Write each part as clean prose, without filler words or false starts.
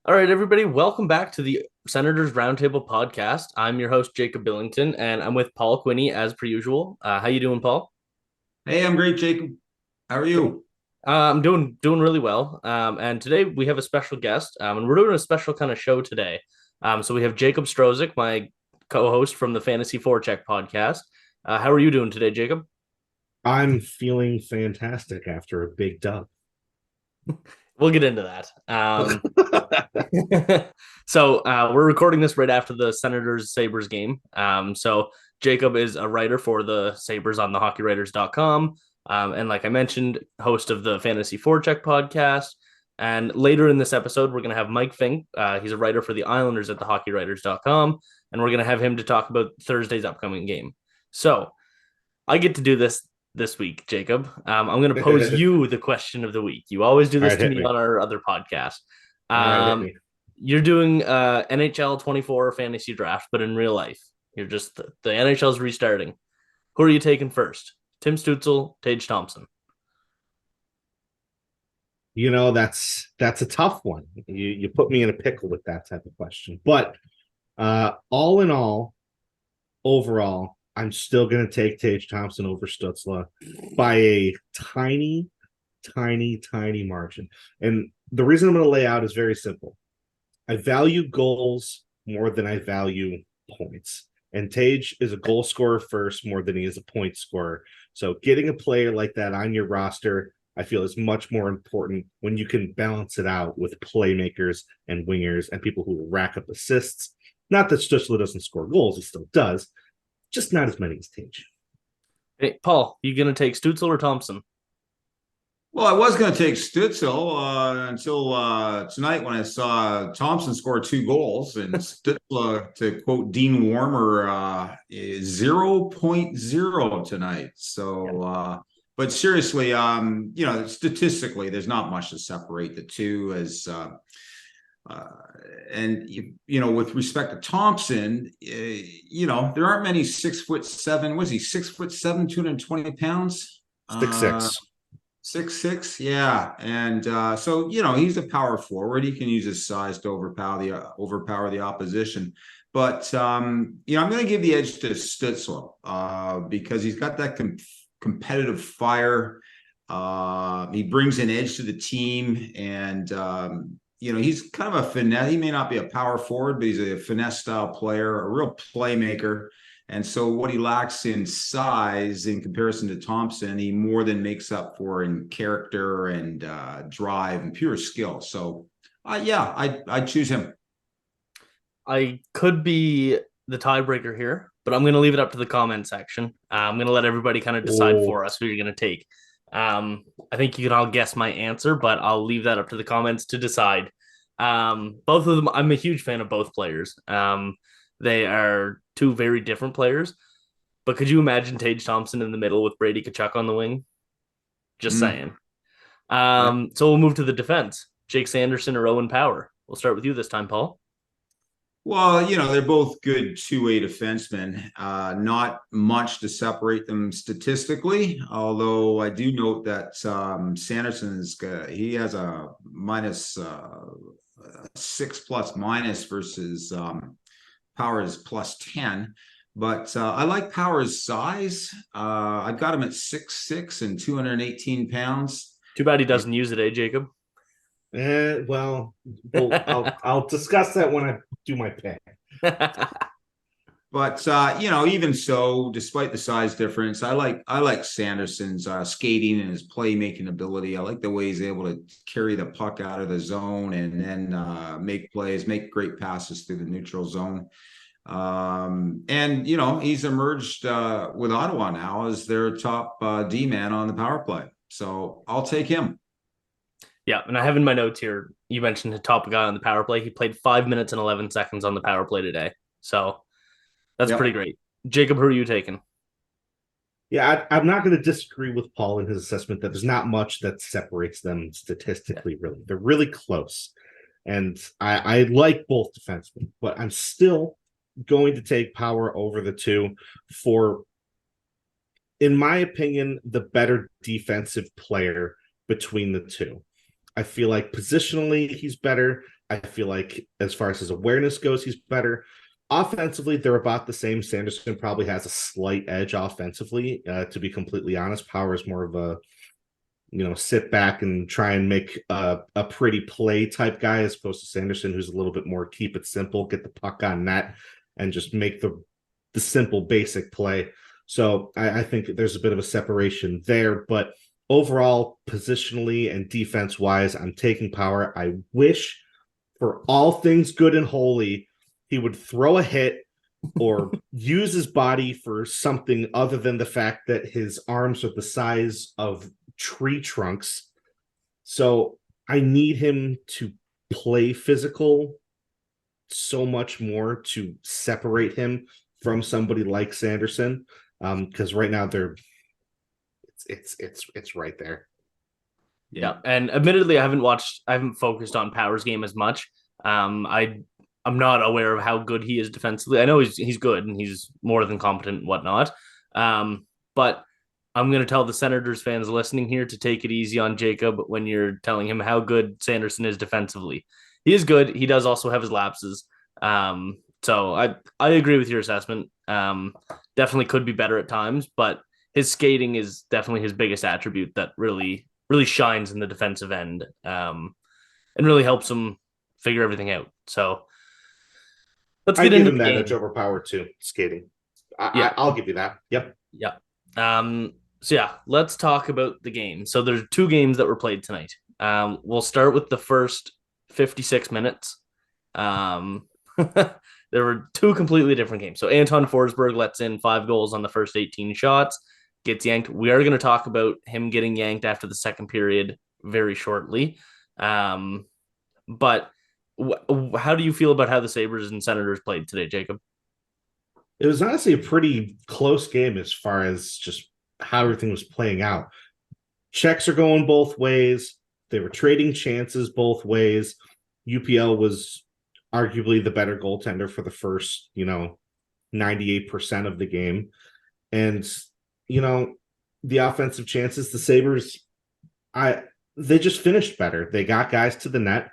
All right, everybody, welcome back to the Senators Roundtable podcast. I'm your host, Jacob Billington, and I'm with Paul Quinney as per usual. How you doing, Paul? Hey, I'm great, Jacob. How are you? I'm doing really well. And today we have a special guest, and we're doing a special kind of show today. So we have Jacob Strozyk, my co-host from the Fantasy Forecheck podcast. How are you doing today, Jacob? I'm feeling fantastic after a big dub. We'll get into that. So we're recording this right after the Senators Sabres game. So Jacob is a writer for the Sabres on the hockeywriters.com. And like I mentioned, host of the Fantasy Forecheck podcast. And later in this episode, we're going to have Mike Fink. He's a writer for the Islanders at the hockeywriters.com. And we're going to have him to talk about Thursday's upcoming game. So I get to do this week, Jacob. I'm going to pose you the question of the week. You always do All this right, to hit me me. on our other podcast. All right, hit Um, me. you're doing NHL 24 fantasy draft, but in real life, you're just the NHL's restarting. Who are you taking first? Tim Stutzle, Tage Thompson. That's a tough one. You put me in a pickle with that type of question. But all in all, overall, I'm still going to take Tage Thompson over Stutzla by a tiny, tiny, tiny margin. And the reason I'm going to lay out is very simple. I value goals more than I value points. And Tage is a goal scorer first more than he is a point scorer. So getting a player like that on your roster, I feel is much more important when you can balance it out with playmakers and wingers and people who will rack up assists. Not that Stutzla doesn't score goals, he still does, just not as many as Tage. Hey, Paul, you going to take Stutzle or Thompson? Well, I was going to take Stutzle until tonight when I saw Thompson score two goals and Stutzle, to quote Dean Warmer, is 0.0 tonight. But seriously, statistically, there's not much to separate the two uh, with respect to Thompson, there aren't many 6'7". Was he 6'7", 220 pounds? 6'6". 6'6", yeah, and he's a power forward. He can use his size to overpower the opposition. But I'm going to give the edge to Stutzle because he's got that competitive fire. He brings an edge to the team, and he's kind of a finesse. He may not be a power forward, but he's a finesse style player, a real playmaker. And so what he lacks in size in comparison to Thompson, he more than makes up for in character and drive and pure skill. So, I'd choose him. I could be the tiebreaker here, but I'm going to leave it up to the comment section. I'm going to let everybody kind of decide Oh, for us who you're going to take. I think you can all guess my answer, but I'll leave that up to the comments to decide. Both of them, I'm a huge fan of both players. They are two very different players, but could you imagine Tage Thompson in the middle with Brady Tkachuk on the wing? Just Mm, saying. yeah. So we'll move to the defense. Jake Sanderson or Owen Power. We'll start with you this time, Paul. Well, they're both good two-way defensemen. Not much to separate them statistically, although I do note that Sanderson's he has a minus 6+ minus versus Power's +10. But I like Power's size. I've got him at 6'6" and 218 pounds. Too bad he doesn't use it, eh, Jacob? I'll discuss that when I do my pick. But even so, despite the size difference, I like Sanderson's skating and his playmaking ability. I like the way he's able to carry the puck out of the zone and then make plays, make great passes through the neutral zone. And he's emerged with Ottawa now as their top D man on the power play. So I'll take him. Yeah, and I have in my notes here, you mentioned the top guy on the power play. He played 5 minutes and 11 seconds on the power play today. So that's pretty Yep. great. Jacob, who are you taking? Yeah, I'm not going to disagree with Paul in his assessment that there's not much that separates them statistically, really. They're really close. And I like both defensemen, but I'm still going to take Power over the two for, in my opinion, the better defensive player between the two. I feel like positionally he's better. I feel like as far as his awareness goes, he's better. Offensively, they're about the same. Sanderson probably has a slight edge offensively. To be completely honest, Power is more of a sit back and try and make a pretty play type guy, as opposed to Sanderson, who's a little bit more keep it simple, get the puck on net, and just make the simple basic play. So I think there's a bit of a separation there, but overall, positionally and defense wise, I'm taking Power. I wish for all things good and holy, he would throw a hit or use his body for something other than the fact that his arms are the size of tree trunks. So I need him to play physical so much more to separate him from somebody like Sanderson. Because right now it's right there. Yeah, and admittedly, I haven't focused on Power's game as much. I'm not aware of how good he is defensively. I know he's good and he's more than competent and whatnot. But I'm going to tell the Senators fans listening here to take it easy on Jacob when you're telling him how good Sanderson is defensively. He is good. He does also have his lapses. So I agree with your assessment. Definitely could be better at times, but his skating is definitely his biggest attribute that really shines in the defensive end, and really helps him figure everything out. So let's get into him the that game. edge over Power too, skating. Yeah. I'll give you that. Yep. Yeah. So yeah, let's talk about the game. So there's two games that were played tonight. We'll start with the first 56 minutes. There were two completely different games. So Anton Forsberg lets in 5 goals on the first 18 shots, gets yanked. We are going to talk about him getting yanked after the second period very shortly. But how do you feel about how the Sabres and Senators played today, Jacob? It was honestly a pretty close game as far as just how everything was playing out. Checks are going both ways. They were trading chances both ways. UPL was arguably the better goaltender for the first, 98% of the game. And, the offensive chances, the Sabres, they just finished better. They got guys to the net.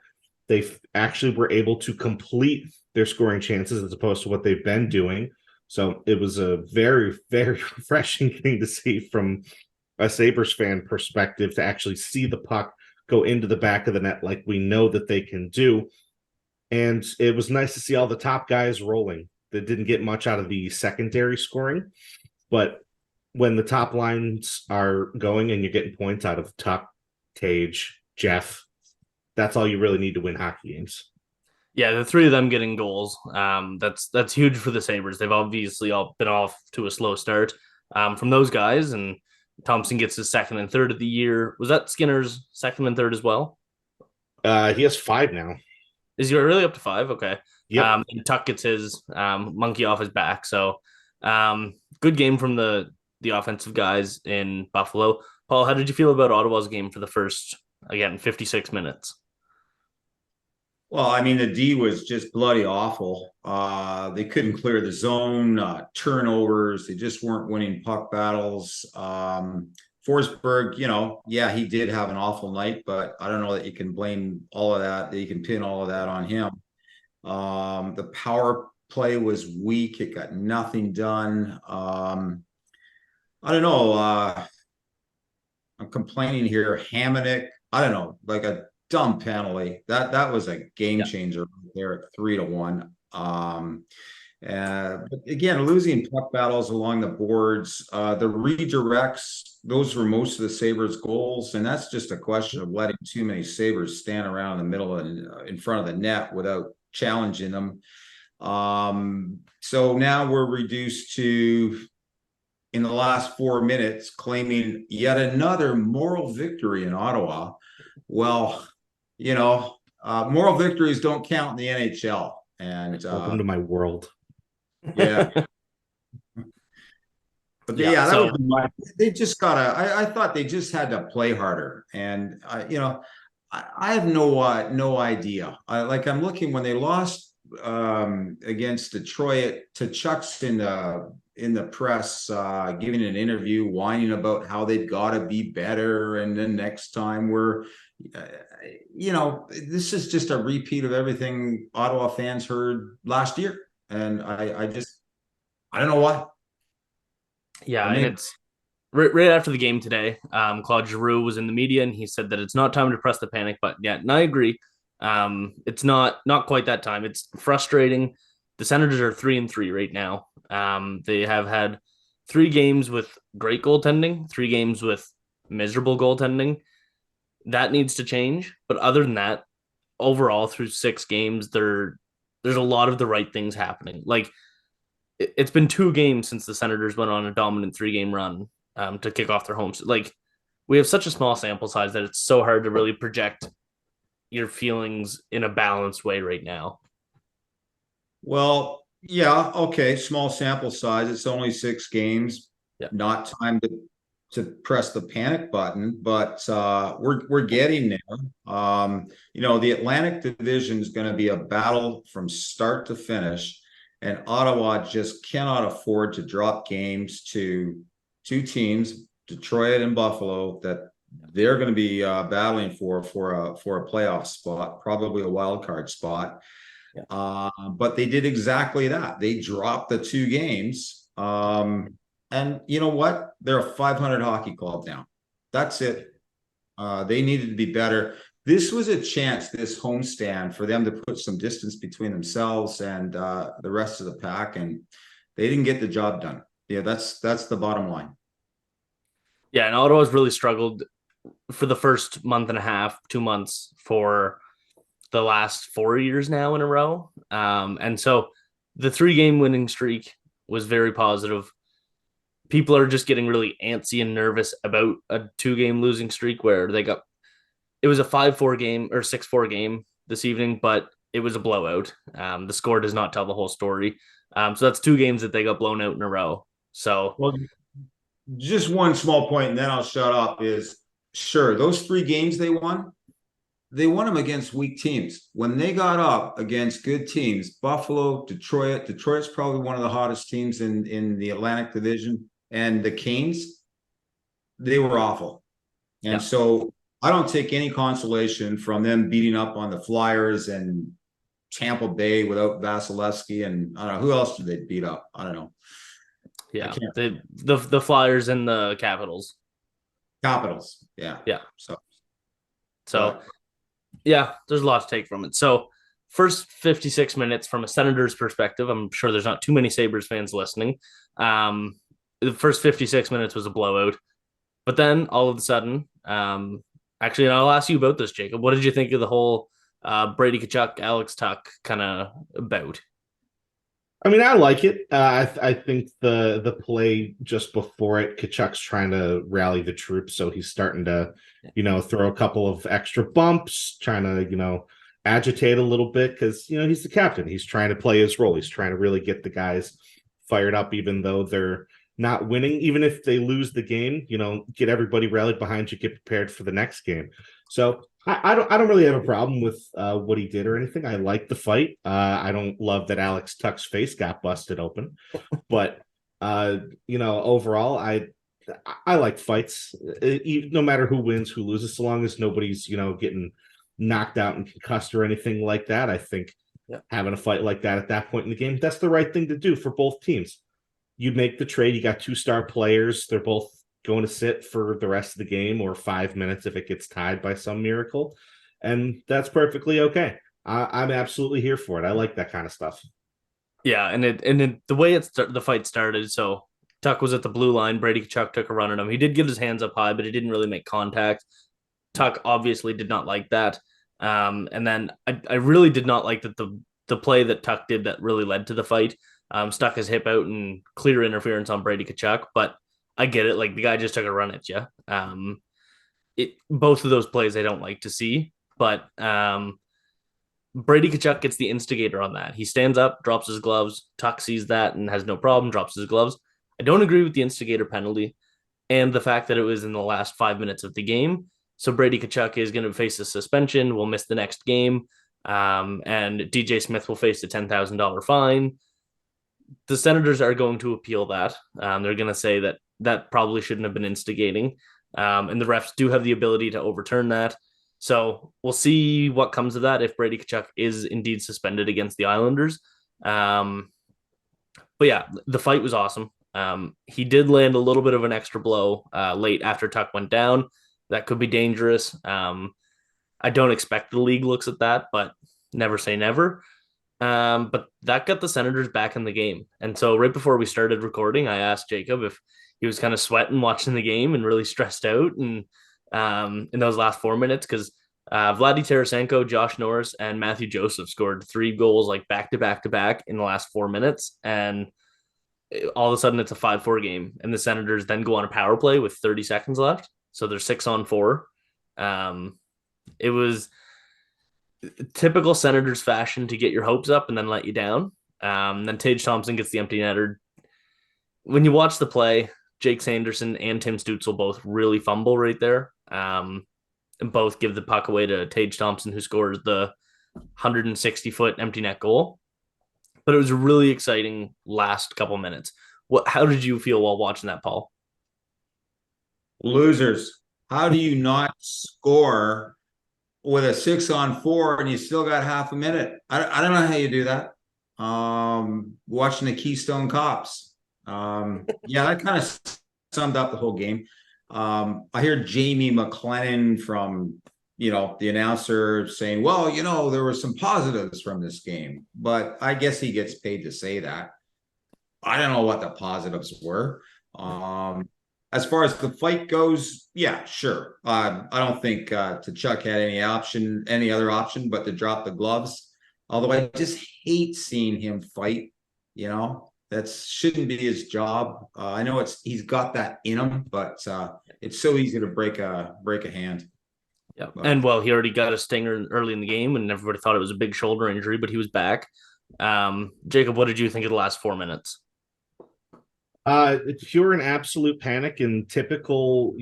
They actually were able to complete their scoring chances as opposed to what they've been doing. So it was a very, very refreshing thing to see from a Sabres fan perspective, to actually see the puck go into the back of the net like we know that they can do. And it was nice to see all the top guys rolling. They didn't get much out of the secondary scoring, but when the top lines are going and you're getting points out of Tuch, Tage, Jeff, that's all you really need to win hockey games. Yeah, the three of them getting goals. That's huge for the Sabres. They've obviously all been off to a slow start from those guys, and Thompson gets his second and third of the year. Was that Skinner's second and third as well? He has 5 now. Is he really up to 5? Okay. Yeah. Tuch gets his monkey off his back. So good game from the offensive guys in Buffalo. Paul, how did you feel about Ottawa's game for the first, again, 56 minutes? Well, I mean, the D was just bloody awful. They couldn't clear the zone, turnovers. They just weren't winning puck battles. Forsberg, he did have an awful night, but I don't know that you can blame all of that you can pin all of that on him. The power play was weak. It got nothing done. I don't know. I'm complaining here. Hamonic, I don't know, like a dumb penalty. That was a game changer there at 3-1. But again, losing puck battles along the boards, the redirects, those were most of the Sabres goals. And that's just a question of letting too many Sabres stand around in the middle and in front of the net without challenging them. So now we're reduced to, in the last 4 minutes, claiming yet another moral victory in Ottawa. Well, moral victories don't count in the NHL. And welcome to my world. Yeah. But they just gotta. I thought they just had to play harder, and I have no idea. I'm looking when they lost against Detroit. Tkachuk's in the press, giving an interview, whining about how they've got to be better, and then next time we're this is just a repeat of everything Ottawa fans heard last year. And I don't know why. Yeah, and it's right after the game today. Claude Giroux was in the media and he said that it's not time to press the panic button yet. And I agree. It's not quite that time. It's frustrating. The Senators are 3-3 right now. They have had 3 games with great goaltending, 3 games with miserable goaltending. That needs to change. But other than that, overall through 6 games, there's a lot of the right things happening. Like it's been 2 games since the Senators went on a dominant 3-game run to kick off their homes. Like we have such a small sample size that it's so hard to really project your feelings in a balanced way right now. Well, yeah, okay, small sample size. It's only 6 games. Yeah. Not time to press the panic button, but we're getting there. The Atlantic Division is going to be a battle from start to finish, and Ottawa just cannot afford to drop games to 2 teams, Detroit and Buffalo, that they're going to be battling for a playoff spot, probably a wild card spot. Yeah. But they did exactly that. They dropped the 2 games. And you know what? They're a 500 hockey club now. That's it. They needed to be better. This was a chance, this homestand, for them to put some distance between themselves and the rest of the pack, and they didn't get the job done. Yeah, that's the bottom line. Yeah, and Ottawa's really struggled for the first month and a half, 2 months for the last 4 years now in a row. And so the 3-game winning streak was very positive. People are just getting really antsy and nervous about a 2-game losing streak where it was a 5-4 game or 6-4 game this evening, but it was a blowout. The score does not tell the whole story. So that's 2 games that they got blown out in a row. So, well, just one small point, and then I'll shut up, is sure, those 3 games they won them against weak teams. When they got up against good teams, Buffalo, Detroit's probably one of the hottest teams in the Atlantic Division, and the Canes, they were awful. And so I don't take any consolation from them beating up on the Flyers and Tampa Bay without Vasilevsky, and I don't know who else did they beat up. I don't know. Yeah, the Flyers and the Capitals. Yeah. So yeah, there's a lot to take from it. So first 56 minutes from a Senators perspective, I'm sure there's not too many Sabres fans listening. The first 56 minutes was a blowout, but then all of a sudden, actually, and I'll ask you about this, Jacob. What did you think of the whole Brady Tkachuk, Alex Tuch kind of bout? I mean, I like it. I think the play just before it, Tkachuk's trying to rally the troops, so he's starting to, throw a couple of extra bumps, trying to, agitate a little bit because, he's the captain. He's trying to play his role. He's trying to really get the guys fired up, even though they're not winning. Even if they lose the game, get everybody rallied behind you, get prepared for the next game. So I don't really have a problem with what he did or anything. I like the fight. I don't love that Alex Tuch's face got busted open, but overall, I like fights. No matter who wins, who loses, so long as nobody's getting knocked out and concussed or anything like that. I think having a fight like that at that point in the game, that's the right thing to do for both teams. You make the trade. You got 2 star players. They're both going to sit for the rest of the game or 5 minutes if it gets tied by some miracle. And that's perfectly okay. I'm absolutely here for it. I like that kind of stuff. Yeah, and the way the fight started, so Tuch was at the blue line. Brady Tkachuk took a run at him. He did get his hands up high, but he didn't really make contact. Tuch obviously did not like that. And then I really did not like that the play that Tuch did that really led to the fight. Stuck his hip out and clear interference on Brady Tkachuk, but I get it. Like the guy just took a run at you. Both of those plays I don't like to see, but Brady Tkachuk gets the instigator on that. He stands up, drops his gloves. Tuch sees that and has no problem, drops his gloves. I don't agree with the instigator penalty and the fact that it was in the last 5 minutes of the game. So Brady Tkachuk is going to face a suspension, will miss the next game, and DJ Smith will face a $10,000 fine. The Senators are going to appeal that. They're going to say that probably shouldn't have been instigating. And the refs do have the ability to overturn that. So we'll see what comes of that if Brady Tkachuk is indeed suspended against the Islanders. But yeah, the fight was awesome. He did land a little bit of an extra blow late after Tuch went down. That could be dangerous. I don't expect the league looks at that, but never say never. But that got the Senators back in the game. And so right before we started recording, I asked Jacob if he was kind of sweating watching the game and really stressed out and in those last 4 minutes because Vladdy Tarasenko, Josh Norris, and Matthew Joseph scored 3 goals like back to back to back in the last 4 minutes. And all of a sudden it's a 5-4 game. And the Senators then go on a power play with 30 seconds left. So they're 6-on-4. It was typical Senators fashion to get your hopes up and then let you down. Then Tage Thompson gets the empty netter. When you watch the play, Jake Sanderson and Tim Stutzle both really fumble right there. And both give the puck away to Tage Thompson, who scores the 160-foot empty net goal. But it was a really exciting last couple minutes. How did you feel while watching that, Paul? Losers. How do you not score with a 6-on-4 and you still got half a minute? I don't know how you do that. Watching the Keystone Cops. Yeah, that kind of summed up the whole game. I hear Jamie McLennan from, the announcer saying, well, there were some positives from this game, but I guess he gets paid to say that. I don't know what the positives were. As far as the fight goes, yeah, sure. I don't think Tkachuk had any other option but to drop the gloves. Although I just hate seeing him fight. That shouldn't be his job. I know he's got that in him, but it's so easy to break a hand. Yeah, and well, he already got a stinger early in the game, and everybody thought it was a big shoulder injury, but he was back. Jacob, what did you think of the last 4 minutes? If you're in absolute panic and typical,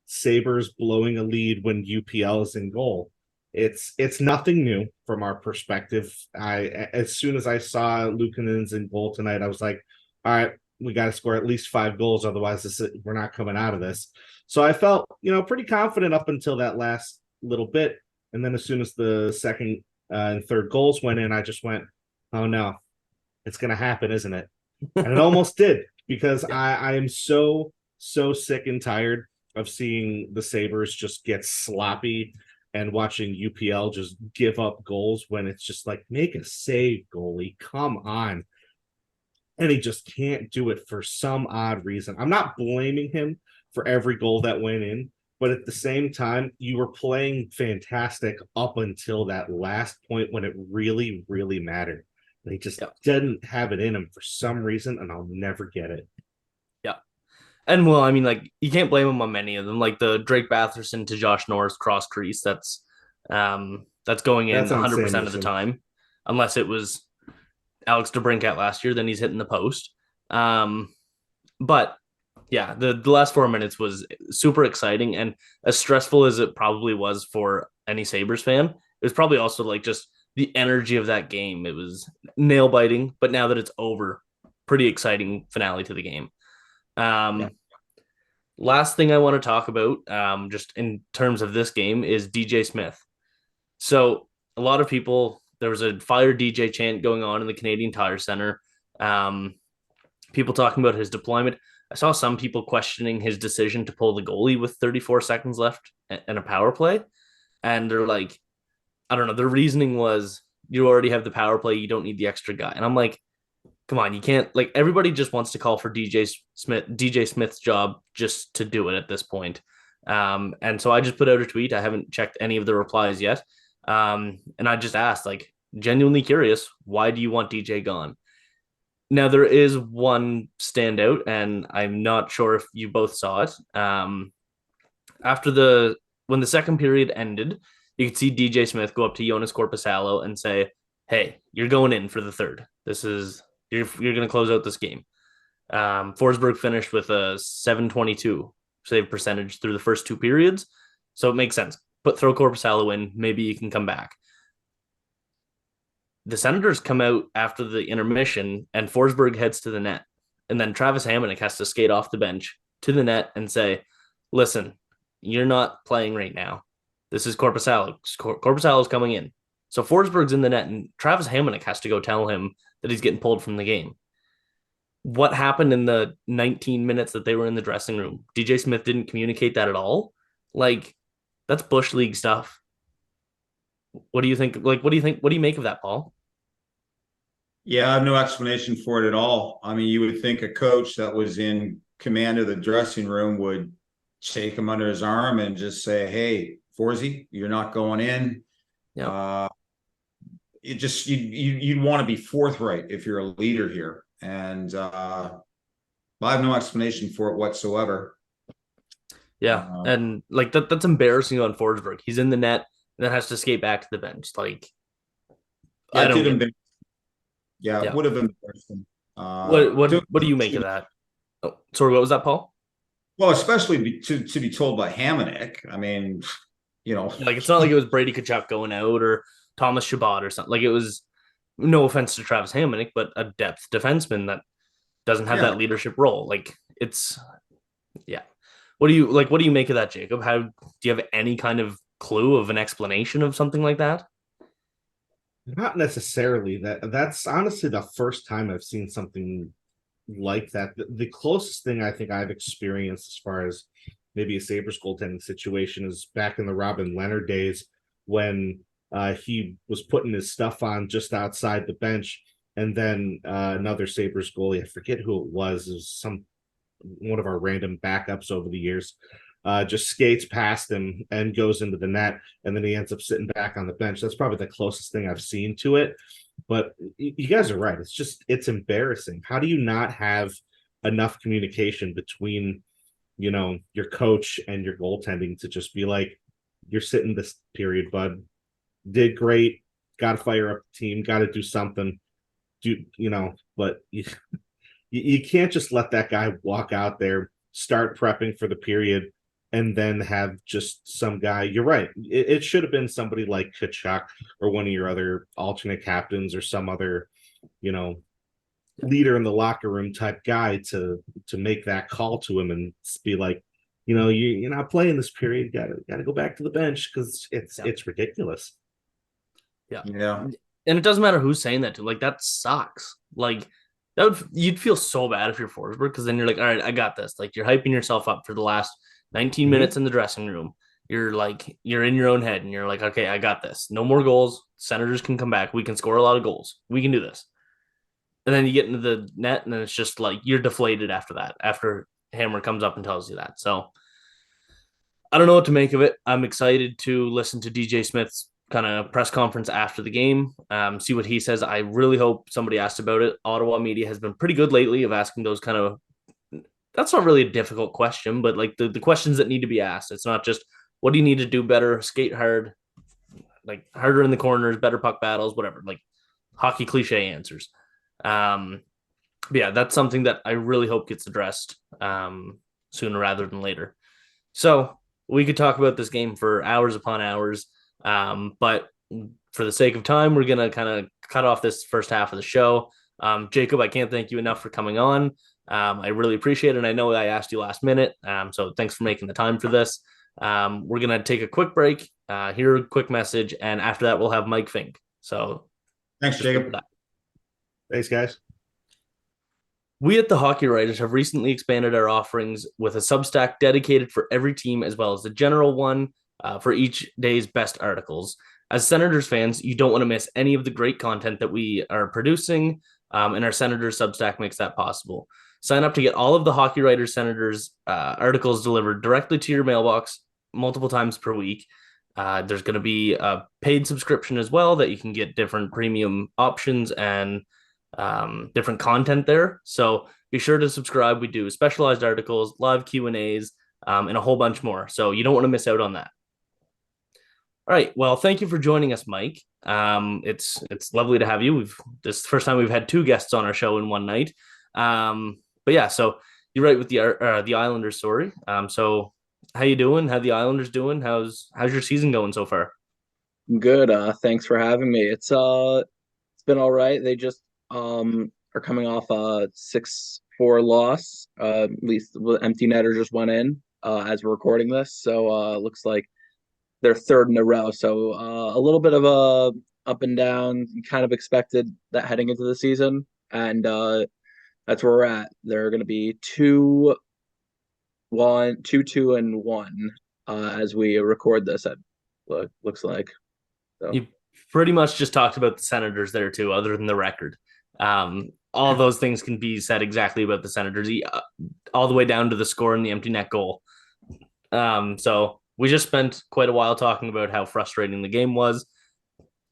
Sabres blowing a lead when UPL is in goal, it's nothing new from our perspective. As soon as I saw Luukkonen's in goal tonight, I was like, all right, we got to score at least 5 goals, otherwise we're not coming out of this. So I felt, pretty confident up until that last little bit, and then as soon as the second and third goals went in, I just went, oh no, it's gonna happen, isn't it? And it almost did, because I am so sick and tired of seeing the Sabres just get sloppy and watching UPL just give up goals when it's just like, make a save, goalie, come on. And he just can't do it for some odd reason. I'm not blaming him for every goal that went in, but at the same time, you were playing fantastic up until that last point when it really, really mattered. They just didn't have it in him for some reason, and I'll never get it. Yeah. And well, I mean, like, you can't blame him on many of them. Like the Drake Batherson to Josh Norris cross crease, that's going in 100% of the time. Unless it was Alex DeBrincat last year, then he's hitting the post. But yeah, the last 4 minutes was super exciting, and as stressful as it probably was for any Sabres fan, it was probably also like just the energy of that game. It was nail biting, but now that it's over, pretty exciting finale to the game. Last thing I want to talk about, just in terms of this game, is DJ Smith. So a lot of people, there was a fire DJ chant going on in the Canadian Tire Center. People talking about his deployment. I saw some people questioning his decision to pull the goalie with 34 seconds left and a power play. And they're like, I don't know. Their reasoning was, you already have the power play. You don't need the extra guy. And I'm like, come on, you can't, like, everybody just wants to call for DJ Smith's job just to do it at this point. And so I just put out a tweet. I haven't checked any of the replies yet. And I just asked, like, genuinely curious, why do you want DJ gone? Now, there is one standout, and I'm not sure if you both saw it. When the second period ended, you could see DJ Smith go up to Joonas Korpisalo and say, hey, you're going in for the third. You're going to close out this game. Forsberg finished with a 722 save percentage through the first 2 periods. So it makes sense. Throw Korpisalo in. Maybe you can come back. The Senators come out after the intermission, and Forsberg heads to the net. And then Travis Hamonic has to skate off the bench to the net and say, listen, you're not playing right now. This is Korpisalo. Korpisalo's coming in. So Forsberg's in the net, and Travis Hamonic has to go tell him that he's getting pulled from the game. What happened in the 19 minutes that they were in the dressing room? DJ Smith didn't communicate that at all. Like, that's Bush League stuff. What do you think? Like, what do you think? What do you make of that, Paul? Yeah, I have no explanation for it at all. I mean, you would think a coach that was in command of the dressing room would take him under his arm and just say, "Hey, Forsy, you're not going in." Yeah. It just you'd want to be forthright if you're a leader here, and I have no explanation for it whatsoever. Yeah, and like that's embarrassing on Forsberg. He's in the net and then has to skate back to the bench. Like, I don't get it. Yeah, it would have embarrassed him. What do you make of that? Oh, sorry, what was that, Paul? Well, especially to be told by Hamonic. I mean, like it's not like it was Brady Tkachuk going out or Thomas Chabot or something. Like, it was, no offense to Travis Hamonic, but a depth defenseman that doesn't have that leadership role. Like, it's, yeah. What do you make of that, Jacob? Do you have any kind of clue of an explanation of something like that? Not necessarily. That's honestly the first time I've seen something like that. The closest thing I think I've experienced as far as maybe a Sabres goaltending situation is back in the Robin Leonard days when he was putting his stuff on just outside the bench, and then another Sabres goalie, I forget who it was one of our random backups over the years, just skates past him and goes into the net, and then he ends up sitting back on the bench. That's probably the closest thing I've seen to it. But you guys are right. It's embarrassing. How do you not have enough communication between, your coach and your goaltending to just be like, you're sitting this period, bud. Did great. Got to fire up the team. Got to do something. But you can't just let that guy walk out there, start prepping for the period, and then have just some guy. You're right. It should have been somebody like Tkachuk or one of your other alternate captains or some other, leader in the locker room type guy to make that call to him and be like, you're not playing this period. You gotta go back to the bench because it's ridiculous. Yeah. Yeah. And it doesn't matter who's saying that to. Like, that sucks. Like, you'd feel so bad if you're Forsberg, because then you're like, all right, I got this. Like, you're hyping yourself up for the last 19 minutes in the dressing room. You're like, you're in your own head and you're like, okay, I got this. No more goals. Senators can come back. We can score a lot of goals. We can do this. And then you get into the net and then it's just like, you're deflated after that, after Hammer comes up and tells you that. So I don't know what to make of it. I'm excited to listen to DJ Smith's kind of press conference after the game, see what he says. I really hope somebody asked about it. Ottawa media has been pretty good lately of asking those kind of, that's not really a difficult question, but like the questions that need to be asked. It's not just, what do you need to do better? Skate hard, like harder in the corners, better puck battles, whatever, like hockey cliche answers. Yeah, that's something that I really hope gets addressed sooner rather than later. So we could talk about this game for hours upon hours. But for the sake of time, we're going to kind of cut off this first half of the show. Jacob, I can't thank you enough for coming on. I really appreciate it. And I know I asked you last minute. So thanks for making the time for this. We're going to take a quick break, hear a quick message. And after that, we'll have Mike Fink. So thanks, Jacob. Thanks, guys. We at the Hockey Writers have recently expanded our offerings with a Substack dedicated for every team, as well as the general one for each day's best articles. As Senators fans, you don't want to miss any of the great content that we are producing, and our Senators Substack makes that possible. Sign up to get all of the Hockey Writers Senators articles delivered directly to your mailbox multiple times per week. There's going to be a paid subscription as well that you can get different premium options and different content there. So be sure to subscribe. We do specialized articles, live Q&As, and a whole bunch more. So you don't want to miss out on that. All right. Well, thank you for joining us, Mike. It's lovely to have you. This is the first time we've had two guests on our show in one night. But yeah, so you're right with the Islanders story. So how you doing? How the Islanders doing? How's your season going so far? Good. Thanks for having me. It's been all right. They just are coming off a 6-4 loss. At least the empty netter just went in as we're recording this. So looks like their third in a row. So a little bit of a up and down. Kind of expected that heading into the season, and that's where we're at. They're going to be 2-1 as we record this. It looks like. So. You pretty much just talked about the Senators there too, other than the record. All those things can be said exactly about the Senators, all the way down to the score and the empty net goal. So we just spent quite a while talking about how frustrating the game was,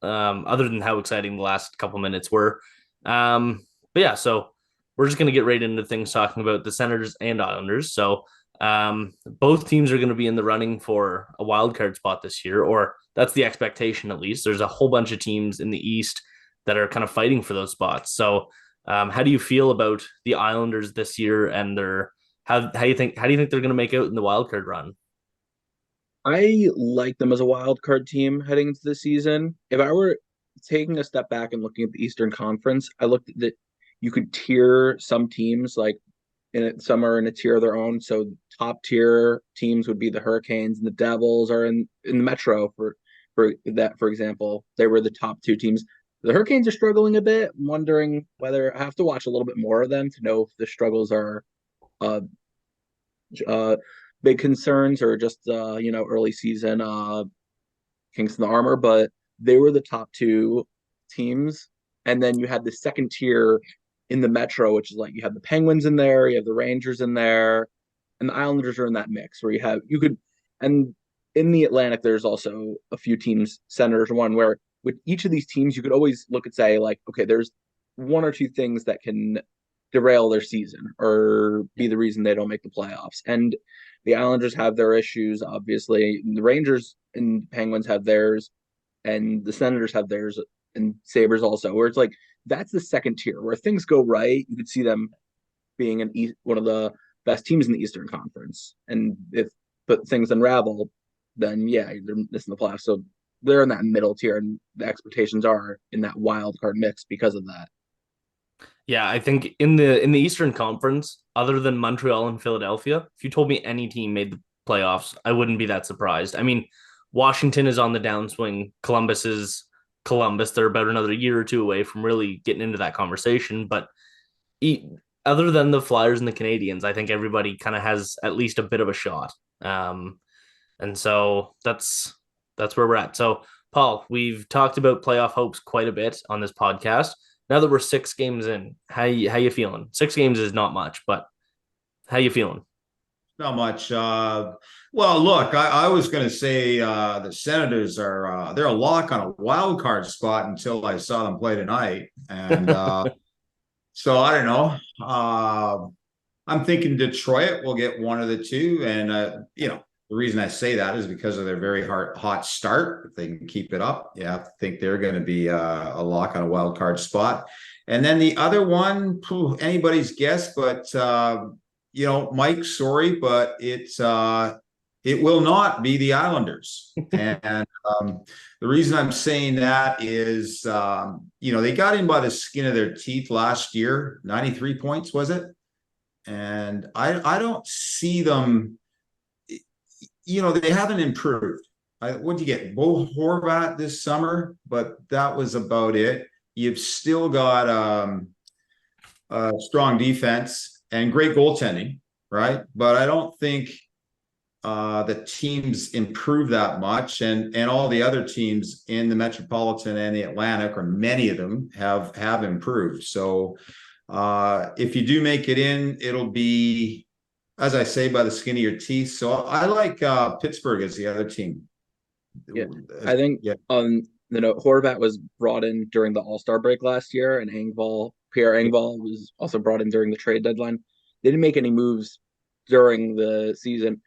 other than how exciting the last couple minutes were. But yeah, so we're just going to get right into things talking about the Senators and Islanders. So both teams are going to be in the running for a wild card spot this year, or that's the expectation at least. There's a whole bunch of teams in the East that are kind of fighting for those spots. So how do you feel about the Islanders this year and their how do you think they're going to make out in the wild card run? I like them as a wild card team heading into the season. If I were taking a step back and looking at the Eastern Conference, I looked at that you could tier some teams like some are in a tier of their own. So top tier teams would be the Hurricanes, and the Devils are in the Metro for that, for example. They were the top two teams. The Hurricanes are struggling a bit. I'm wondering whether I have to watch a little bit more of them to know if the struggles are big concerns or just early season kinks in the armor. But they were the top two teams, and then you had the second tier in the Metro, which is like you have the Penguins in there, you have the Rangers in there, and the Islanders are in that mix where and in the Atlantic there's also a few teams, Senators one, where with each of these teams you could always look and say like, okay, there's one or two things that can derail their season or be the reason they don't make the playoffs. And the Islanders have their issues, obviously. The Rangers and Penguins have theirs, and the Senators have theirs, and Sabres also, where it's like that's the second tier where things go right. You could see them being one of the best teams in the Eastern Conference. And but things unravel, then yeah, they're missing the playoffs. So they're in that middle tier, and the expectations are in that wild card mix because of that. Yeah, I think in the Eastern Conference, other than Montreal and Philadelphia, if you told me any team made the playoffs, I wouldn't be that surprised. I mean, Washington is on the downswing. Columbus is Columbus. They're about another year or two away from really getting into that conversation. But other than the Flyers and the Canadians, I think everybody kind of has at least a bit of a shot. And so that's where we're at. So, Paul, we've talked about playoff hopes quite a bit on this podcast. Now that we're 6 games in, how you feeling? 6 games is not much, but how you feeling? Not much. Well, look, I was going to say the Senators are they're a lock on a wild card spot until I saw them play tonight, and so I don't know. I'm thinking Detroit will get one of the two, and the reason I say that is because of their very hot start. If they can keep it up, yeah, I think they're going to be a lock on a wild card spot. And then the other one, anybody's guess, but Mike, sorry, but it will not be the Islanders. And the reason I'm saying that is, they got in by the skin of their teeth last year, 93 points, was it? And I don't see them. They haven't improved. What'd you get? Bo Horvat this summer, but that was about it. You've still got a strong defense and great goaltending, right? But I don't think the teams improve that much, and all the other teams in the Metropolitan and the Atlantic, or many of them, have improved. So if you do make it in, it'll be, as I say, by the skin of your teeth. So I like Pittsburgh as the other team. Yeah, I think Horvat was brought in during the All-Star break last year, and Pierre Engvall was also brought in during the trade deadline. They didn't make any moves during the season.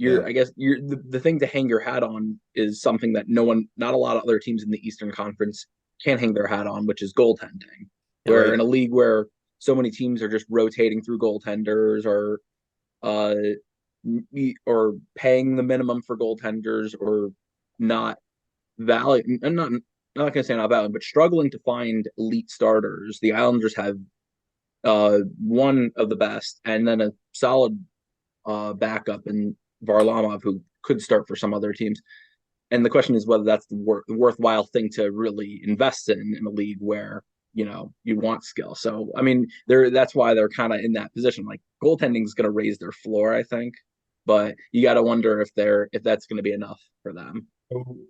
I guess the thing to hang your hat on is something that not a lot of other teams in the Eastern Conference can hang their hat on, which is goaltending. Where in a league where so many teams are just rotating through goaltenders or paying the minimum for goaltenders or not value. I'm not going to say not value, but struggling to find elite starters. The Islanders have one of the best, and then a solid backup in Varlamov, who could start for some other teams. And the question is whether that's the worthwhile thing to really invest in a league where, you want skill. So, I mean, that's why they're kind of in that position. Like goaltending is going to raise their floor, I think, but you got to wonder if that's going to be enough for them.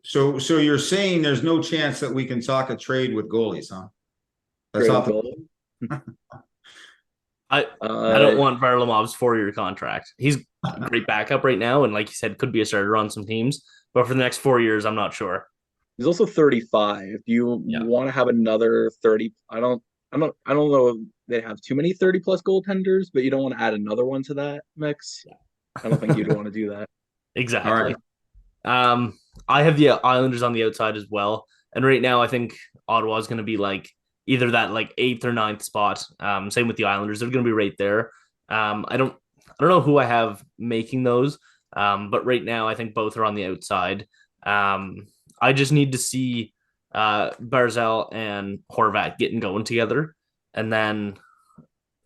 So you're saying there's no chance that we can talk a trade with goalies, huh? That's Trade not goalie? I don't want Varlamov's 4-year contract. He's a great backup right now, and like you said, could be a starter on some teams. But for the next 4 years, I'm not sure. He's also 35. Do you want to have another 30? I don't know if they have too many 30 plus goaltenders, but you don't want to add another one to that mix. I don't think you'd want to do that. Exactly. Right. I have the Islanders on the outside as well, and right now I think Ottawa is going to be like either that like 8th or 9th spot. Same with the Islanders; they're going to be right there. I don't know who I have making those, but right now I think both are on the outside. I just need to see Barzal and Horvat getting going together, and then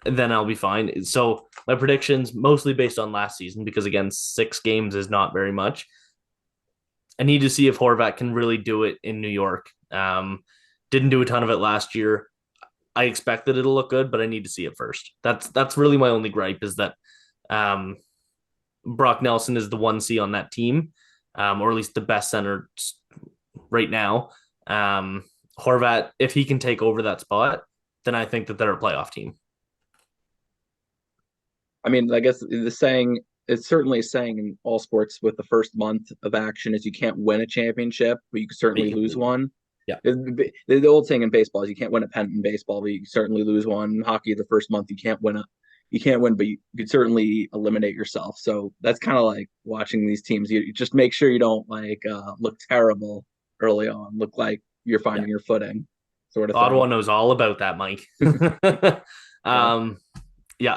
I'll be fine. So my predictions mostly based on last season because again, 6 games is not very much. I need to see if Horvat can really do it in New York. Didn't do a ton of it last year. I expect that it'll look good, but I need to see it first. That's really my only gripe is that Brock Nelson is the 1C on that team, or at least the best center right now. Horvat, if he can take over that spot, then I think that they're a playoff team. I mean, I guess the saying, it's certainly a saying in all sports with the first month of action is you can't win a championship, but you can certainly lose one. Yeah. The old saying in baseball is you can't win a pennant in baseball, but you can certainly lose one. In hockey, the first month you can't win, but you could certainly eliminate yourself. So that's kind of like watching these teams. You just make sure you don't look terrible early on, look like you're finding your footing, sort of thing. Ottawa knows all about that, Mike.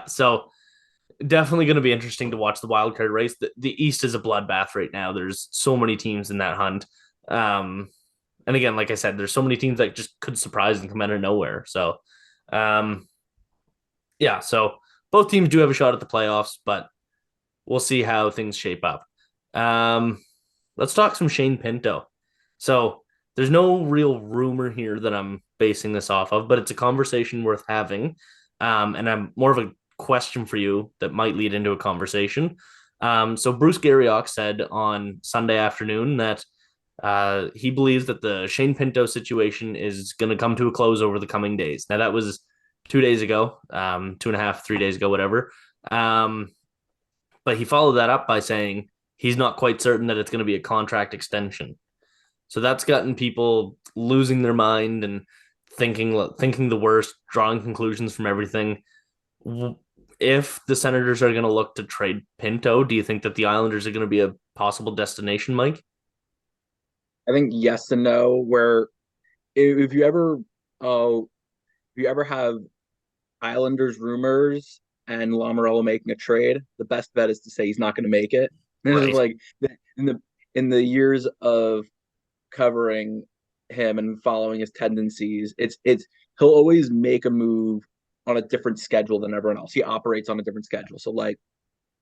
So definitely going to be interesting to watch the wild card race. The East is a bloodbath right now. There's so many teams in that hunt. And again, like I said, there's so many teams that just could surprise and come out of nowhere. So, so both teams do have a shot at the playoffs, but we'll see how things shape up. Let's talk some Shane Pinto. So there's no real rumor here that I'm basing this off of, but it's a conversation worth having. And I'm more of a question for you that might lead into a conversation. So Bruce Garriock said on Sunday afternoon that he believes that the Shane Pinto situation is going to come to a close over the coming days. Now that was 2 days ago, 2.5, 3 days ago, whatever. But he followed that up by saying he's not quite certain that it's going to be a contract extension. So that's gotten people losing their mind and thinking the worst, drawing conclusions from everything. If the Senators are going to look to trade Pinto, do you think that the Islanders are going to be a possible destination, Mike? I think yes and no. Where if you ever have Islanders rumors and Lamoriello making a trade, the best bet is to say he's not going to make it. Right. Like in the years of covering him and following his tendencies, it's he'll always make a move on a different schedule than everyone else. He operates on a different schedule. So like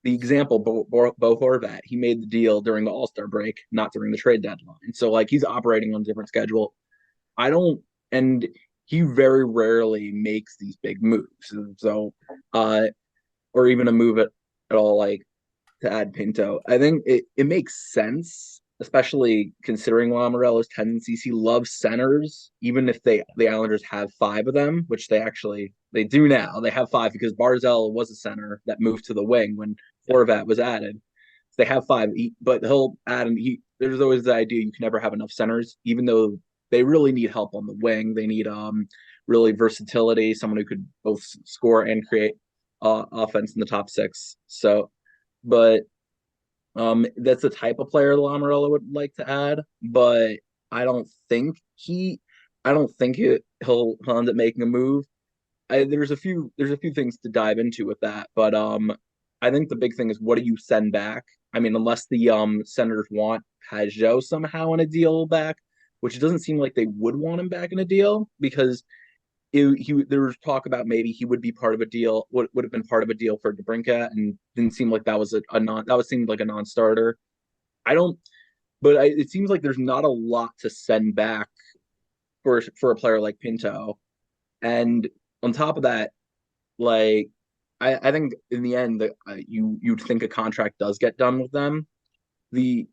the example, Bo Horvat, he made the deal during the All-Star break, not during the trade deadline. So like he's operating on a different schedule. And he very rarely makes these big moves. So, or even a move at all, like to add Pinto. I think it makes sense, especially considering Lamoriello's tendencies. He loves centers, even if the Islanders have 5 of them, which they do now. They have 5 because Barzal was a center that moved to the wing when Horvat was added. So they have 5, but he'll add, and there's always the idea you can never have enough centers, even though they really need help on the wing. They need really versatility, someone who could both score and create offense in the top 6. So, but that's the type of player Lamoriello would like to add, but I don't think he'll end up making a move. There's a few things to dive into with that, but I think the big thing is what do you send back? I mean, unless the Senators want Pajot somehow in a deal back, which it doesn't seem like they would want him back in a deal because there was talk about maybe he would be part of a deal, would have been part of a deal for DeBrincat, and didn't seem like that was seemed like a non-starter. but it seems like there's not a lot to send back for a player like Pinto. And on top of that, like I think in the end that you'd think a contract does get done with them. The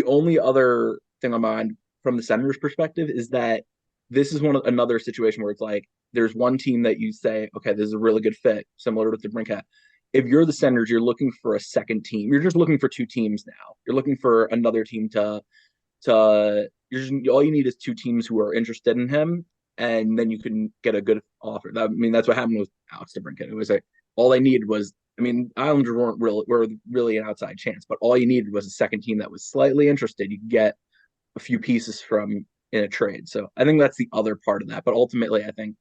only other thing on my mind from the Senators' perspective is that this is another situation where it's like there's one team that you say, okay, this is a really good fit, similar to the Brinkat. If you're the Senators, you're looking for a second team. You're just looking for two teams now. You're looking for another team to all you need is two teams who are interested in him, and then you can get a good offer. That's what happened with Alex DeBrincat. It was like all they needed was, Islanders were really an outside chance, but all you needed was a second team that was slightly interested. You could get a few pieces from in a trade. So I think that's the other part of that. But ultimately, I think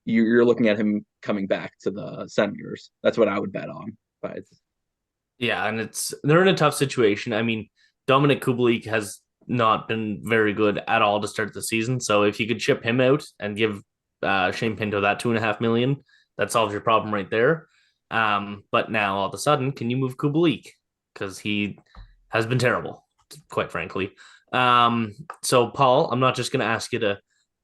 you're looking at him coming back to the Senators. That's what I would bet on. But Yeah, and they're in a tough situation. Dominic Kubalik has not been very good at all to start the season. So if you could ship him out and give Shane Pinto that $2.5 million, that solves your problem right there. But now all of a sudden, can you move Kubalik? Because he has been terrible, quite frankly. So Paul, I'm not just going to ask you to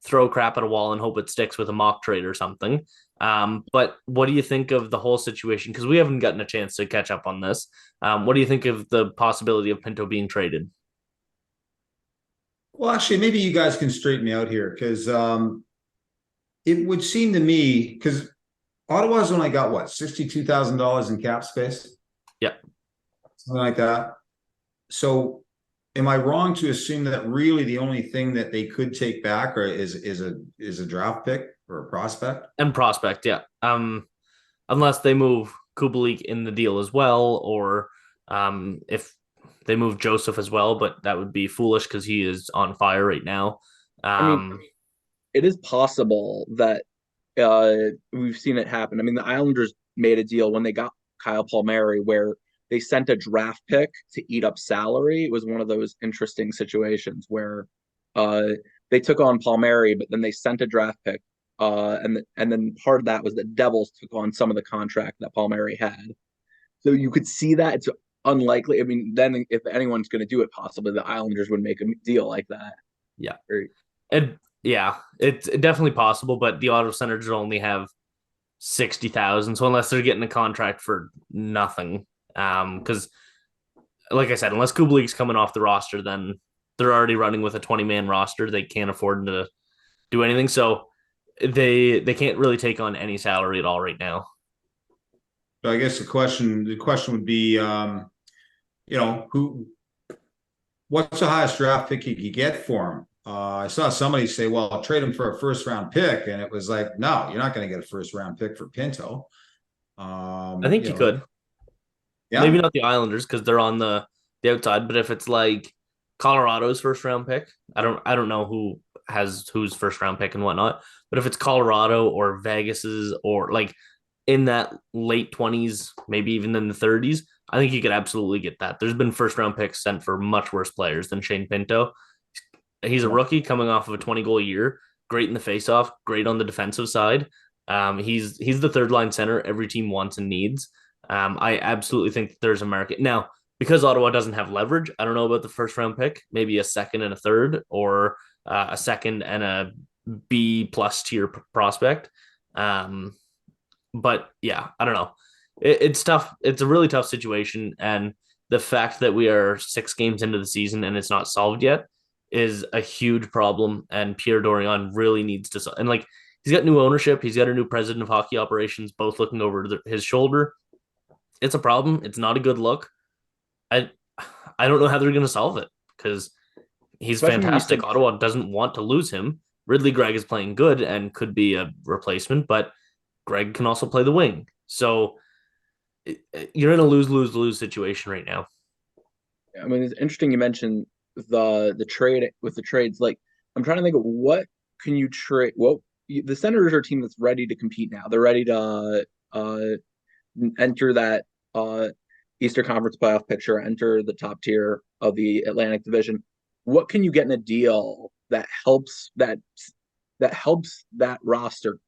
throw crap at a wall and hope it sticks with a mock trade or something. But what do you think of the whole situation? Because we haven't gotten a chance to catch up on this. What do you think of the possibility of Pinto being traded? Well, actually, maybe you guys can straighten me out here, because it would seem to me, because Ottawa's only got what, $62,000 in cap space? Yeah, something like that. So, am I wrong to assume that really the only thing that they could take back is a draft pick or a prospect? And prospect, yeah. Unless they move Kubalik in the deal as well, or if they move Joseph as well, but that would be foolish because he is on fire right now. It is possible that we've seen it happen. The Islanders made a deal when they got Kyle Palmieri where they sent a draft pick to eat up salary. It was one of those interesting situations where they took on Palmieri, but then they sent a draft pick. And then part of that was the Devils took on some of the contract that Palmieri had. So you could see that. It's unlikely. Then if anyone's going to do it, possibly the Islanders would make a deal like that. Yeah. It's definitely possible, but the Ottawa Senators only have 60,000. So unless they're getting a contract for nothing, because like I said, unless Kubalik's coming off the roster, then they're already running with a 20-man roster. They can't afford to do anything. So they can't really take on any salary at all right now. So I guess the question would be, what's the highest draft pick you could get for him? I saw somebody say, well, I'll trade him for a first-round pick. And it was like, no, you're not going to get a first-round pick for Pinto. I think you could. Yeah. Maybe not the Islanders because they're on the outside, but if it's like Colorado's first-round pick, I don't know who has whose first-round pick and whatnot, but if it's Colorado or Vegas's or like in that late 20s, maybe even in the 30s, I think you could absolutely get that. There's been first-round picks sent for much worse players than Shane Pinto. He's a rookie coming off of a 20-goal year, great in the faceoff, great on the defensive side. He's the third-line center every team wants and needs. I absolutely think there's a market. Now, because Ottawa doesn't have leverage, I don't know about the first-round pick, maybe a second and a third, or a second and a B-plus tier prospect. But yeah, I don't know. It's tough. It's a really tough situation. And the fact that we are 6 games into the season and it's not solved yet is a huge problem. And Pierre Dorion really needs to, and like, he's got new ownership. He's got a new president of hockey operations, both looking over his shoulder. It's a problem. It's not a good look. I don't know how they're going to solve it because he's fantastic. Ottawa doesn't want to lose him. Ridley Gregg is playing good and could be a replacement, but Gregg can also play the wing. So you're in a lose situation right now. It's interesting you mentioned the trade with the trades. Like, I'm trying to think of what can you trade. Well, the Senators are a team that's ready to compete now. They're ready to enter that Eastern Conference playoff picture, enter the top tier of the Atlantic Division. What can you get in a deal that helps that roster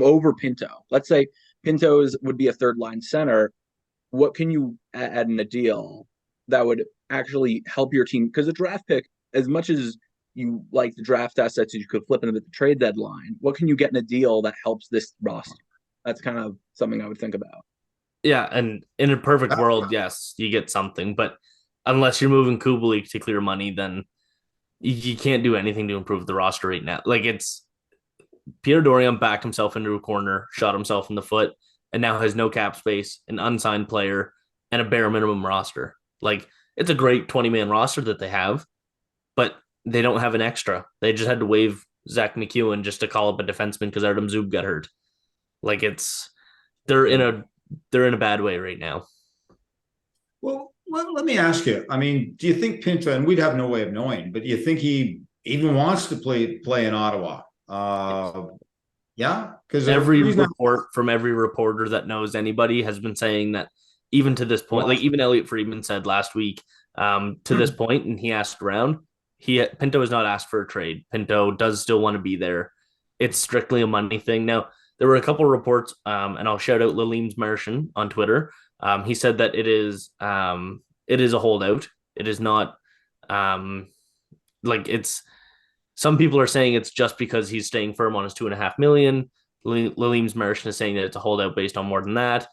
over Pinto? Let's say Pinto would be a third line center. What can you add in a deal that would actually help your team. Because a draft pick, as much as you like the draft assets you could flip into the trade deadline, what can you get in a deal that helps this roster? That's kind of something I would think about. Yeah, and in a perfect world, yes, you get something, but unless you're moving Kubalik to clear money, then you can't do anything to improve the roster right now. Like it's Pierre Dorion backed himself into a corner, shot himself in the foot, and now has no cap space, an unsigned player, and a bare minimum roster. Like it's a great 20-man roster that they have, but they don't have an extra. They just had to waive Zach McEwen just to call up a defenseman because Artem Zub got hurt. Like it's they're in a bad way right now. Well, let me ask you. I mean, do you think Pinto, and we'd have no way of knowing, but do you think he even wants to play in Ottawa? Yeah, because every report from every reporter that knows anybody has been saying that even to this point, like even Elliot Friedman said last week, to this point, and he asked around, Pinto has not asked for a trade. Pinto does still want to be there. It's strictly a money thing. Now, there were a couple of reports, and I'll shout out Laleem's Martian on Twitter. He said that it is a holdout. It is not like it's. Some people are saying it's just because he's staying firm on his $2.5 million. Laleem's Martian is saying that it's a holdout based on more than that.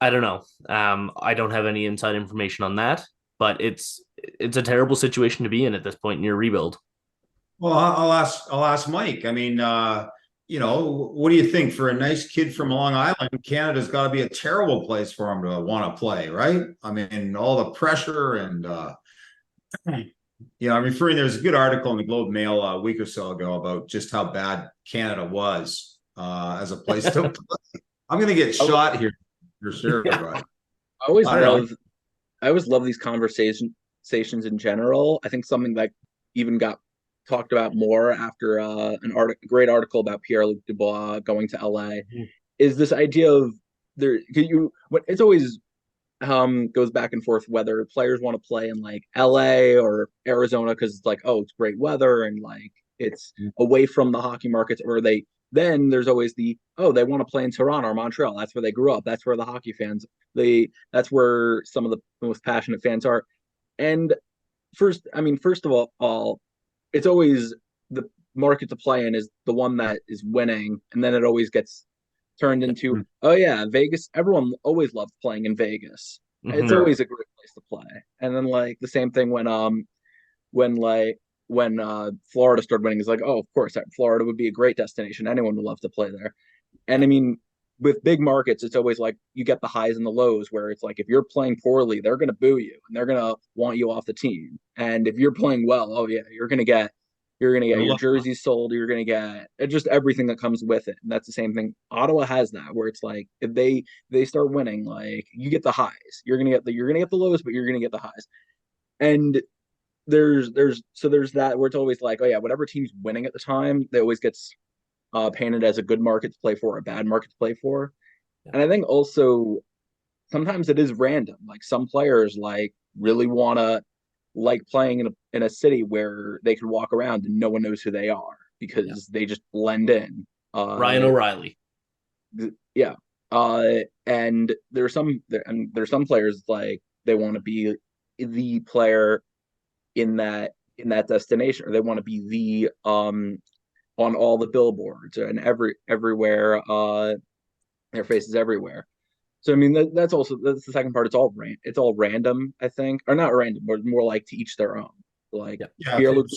I don't know. I don't have any inside information on that, but it's a terrible situation to be in at this point in your rebuild. Well, I'll ask Mike. I mean, what do you think for a nice kid from Long Island? Canada's got to be a terrible place for him to want to play, right? I mean, all the pressure and, I'm referring, there's a good article in the Globe Mail a week or so ago about just how bad Canada was as a place to play. I'm going to get shot here for sure. Yeah. But I always love these conversations in general. I think something that even got talked about more after great article about Pierre-Luc Dubois going to LA is this idea of it's always goes back and forth whether players want to play in like LA or Arizona because it's like, oh, it's great weather and like it's away from the hockey markets, or then there's always they want to play in Toronto or Montreal. That's where they grew up. That's where the hockey fans that's where some of the most passionate fans are. And first of all, it's always the market to play in is the one that is winning, and then it always gets turned into, oh yeah, Vegas. Everyone always loves playing in Vegas. It's always a great place to play. And then like the same thing when Florida started winning, is like, oh, of course, Florida would be a great destination. Anyone would love to play there. And I mean, with big markets, it's always like you get the highs and the lows where it's like if you're playing poorly, they're going to boo you and they're going to want you off the team. And if you're playing well, oh yeah, you're going to get your jerseys sold. You're going to get just everything that comes with it. And that's the same thing. Ottawa has that where it's like if they start winning, like you get the highs. You're going to get the lows, but you're going to get the highs. And there's that where it's always like, oh yeah, whatever team's winning at the time, they always gets painted as a good market to play for, or a bad market to play for. Yeah. And I think also sometimes it is random. Like some players like really want to like playing in a city where they can walk around and no one knows who they are because they just blend in. Ryan O'Reilly. Yeah. And there's some players like they want to be the player in that destination, or they want to be the on all the billboards and everywhere, their faces everywhere. So I mean that's the second part. It's all random, I think, or not random, but more like to each their own. Like Pierre-Luc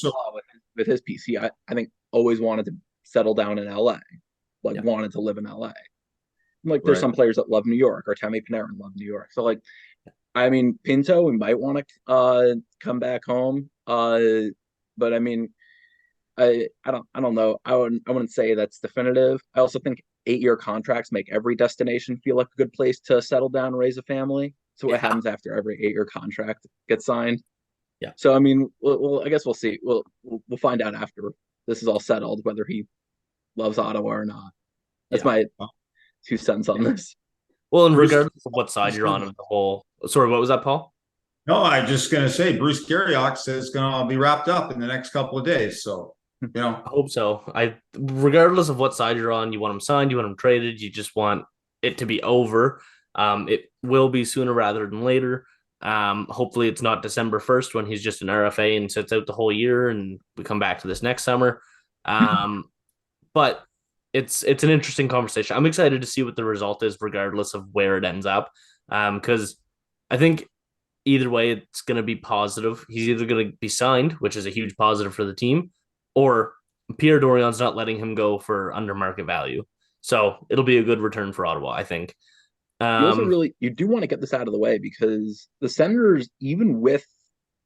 with his PC, I think always wanted to settle down in LA, wanted to live in LA. Like there's some players that love New York, or Tammy Panarin love New York. So like, I mean, Pinto, we might want to come back home, but I mean, I don't know. I wouldn't say that's definitive. I also think 8-year contracts make every destination feel like a good place to settle down and raise a family. So what happens after every 8-year contract gets signed? Yeah. So I mean, well, I guess we'll see. We'll find out after this is all settled whether he loves Ottawa or not. That's my 2 cents on this. Well, and regardless of what side you're on of the whole. Sorry, what was that, Paul? No, I'm just going to say Bruce Garriock says it's going to be wrapped up in the next couple of days. So. I hope so. Regardless of what side you're on, you want him signed, you want him traded, you just want it to be over. It will be sooner rather than later. Hopefully it's not December 1st when he's just an RFA and sits out the whole year and we come back to this next summer. But it's an interesting conversation. I'm excited to see what the result is, regardless of where it ends up. Because I think either way, it's going to be positive. He's either going to be signed, which is a huge positive for the team, or Pierre Dorion's not letting him go for under market value. So it'll be a good return for Ottawa, I think. You do want to get this out of the way because the Senators, even with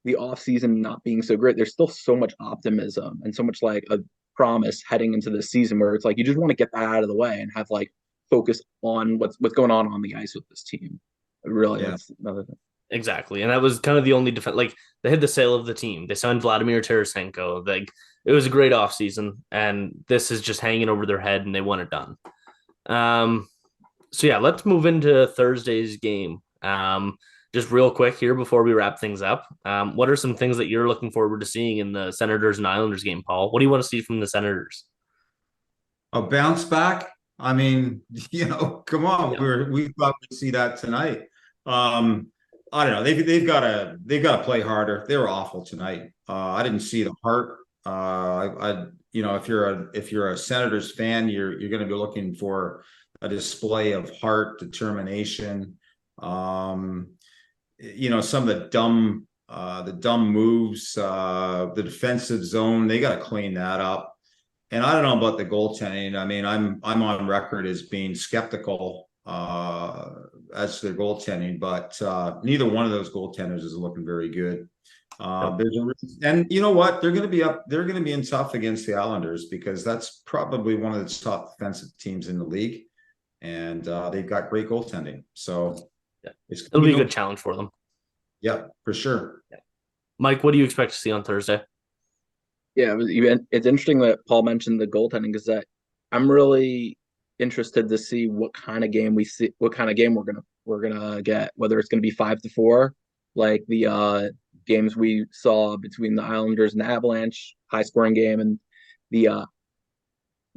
the offseason not being so great, there's still so much optimism and so much like a promise heading into this season where it's like you just want to get that out of the way and have like focus on what's going on the ice with this team. Really, that's another thing. Exactly, and that was kind of the only defense. Like they had the sale of the team, they signed Vladimir Tarasenko. Like it was a great offseason, and this is just hanging over their head, and they want it done. So yeah, let's move into Thursday's game. Just real quick here before we wrap things up. What are some things that you're looking forward to seeing in the Senators and Islanders game, Paul? What do you want to see from the Senators? A bounce back. I mean, come on. Yeah. We thought we'd see that tonight. I don't know. They've got to play harder. They were awful tonight. I didn't see the heart. If you're a Senators fan, you're going to be looking for a display of heart, determination. Some of the dumb moves, the defensive zone, they got to clean that up. And I don't know about the goaltending. I mean, I'm on record as being skeptical as to their goaltending, but neither one of those goaltenders is looking very good. And you know what? They're going to be up. They're going to be in tough against the Islanders because that's probably one of the top defensive teams in the league, and they've got great goaltending. So it'll be a good challenge for them. Yeah, for sure. Yeah. Mike, what do you expect to see on Thursday? Yeah, it's interesting that Paul mentioned the goaltending because I'm really interested to see what kind of game we're gonna get. Whether it's gonna be 5-4, like the games we saw between the Islanders and the Avalanche, high scoring game, and the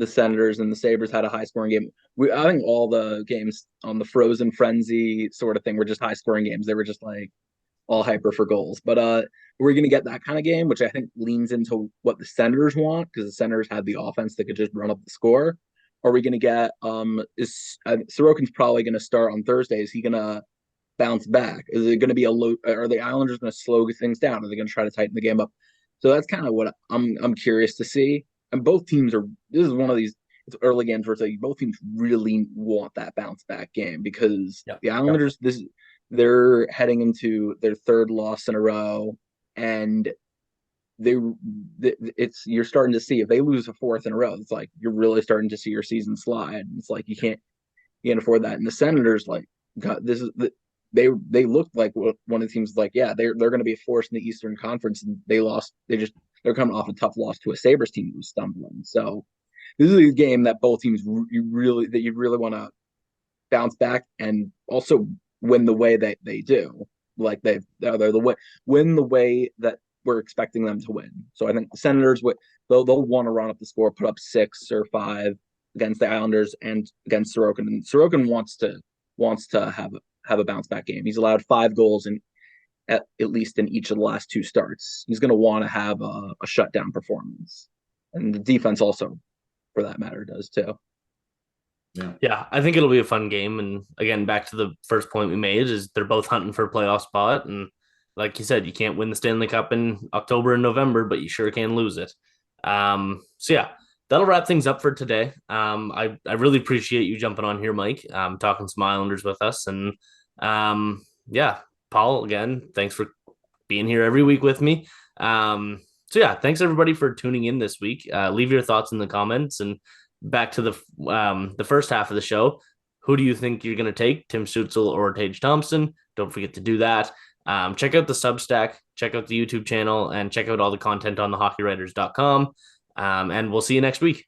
Senators and the Sabres had a high scoring game. I think all the games on the Frozen Frenzy sort of thing were just high scoring games. They were just like all hyper for goals. But we're going to get that kind of game, which I think leans into what the Senators want because the Senators had the offense that could just run up the score. Are we going to get Sorokin's probably going to start on Thursday? Is he going to bounce back? Is it going to be are the Islanders going to slow things down? Are they going to try to tighten the game up? So that's kind of what I'm curious to see. And both teams this is one of these early games where it's like both teams really want that bounce back game because the Islanders, they're heading into their third loss in a row, and you're starting to see if they lose a fourth in a row, it's like you're really starting to see your season slide. It's like you can't afford that. And the Senators, like, God, they looked like one of the teams like, yeah, they're going to be a force in the Eastern Conference, and they lost. They're coming off a tough loss to a Sabres team who's stumbling. So this is a game that both teams you really want to bounce back and also win the way that they do. Like they're win the way that we're expecting them to win. So I think the Senators they'll want to run up the score, put up 6 or 5 against the Islanders and against Sorokin. And Sorokin wants to have a bounce back game. He's allowed 5 goals at least in each of the last 2 starts. He's going to want to have a shutdown performance, and the defense also, for that matter, does too. Yeah, I think it'll be a fun game. And again, back to the first point we made is they're both hunting for a playoff spot. And like you said, you can't win the Stanley Cup in October and November, but you sure can lose it. So yeah, that'll wrap things up for today. I really appreciate you jumping on here, Mike, talking some Islanders with us. And yeah, Paul, again, thanks for being here every week with me. So yeah, thanks everybody for tuning in this week. Leave your thoughts in the comments, and back to the first half of the show. Who do you think you're going to take, Tim Stutzle or Tage Thompson? Don't forget to do that. Check out the Substack, check out the YouTube channel, and check out all the content on the hockeywriters.com. And we'll see you next week.